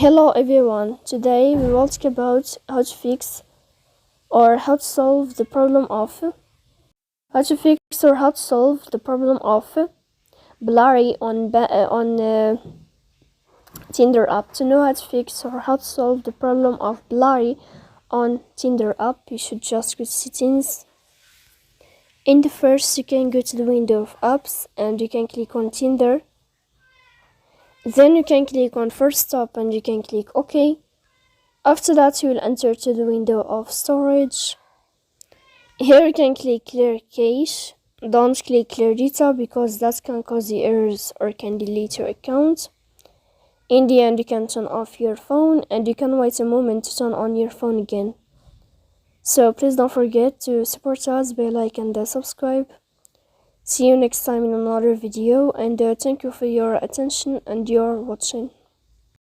Hello everyone, today we will talk about how to fix or how to solve the problem of Blurry on Tinder app. To know how to fix or how to solve the problem of Blurry on Tinder app, you should just go to settings. In the first, you can go to the window of apps and you can click on Tinder. Then you can click on first stop and you can click OK. After that, you will enter to the window of storage. Here you can click clear cache. Don't click clear data because that can cause you errors or can delete your account. In the end, you can turn off your phone and you can wait a moment to turn on your phone again. So please don't forget to support us by like and subscribe. See you next time in another video, and thank you for your attention and your watching.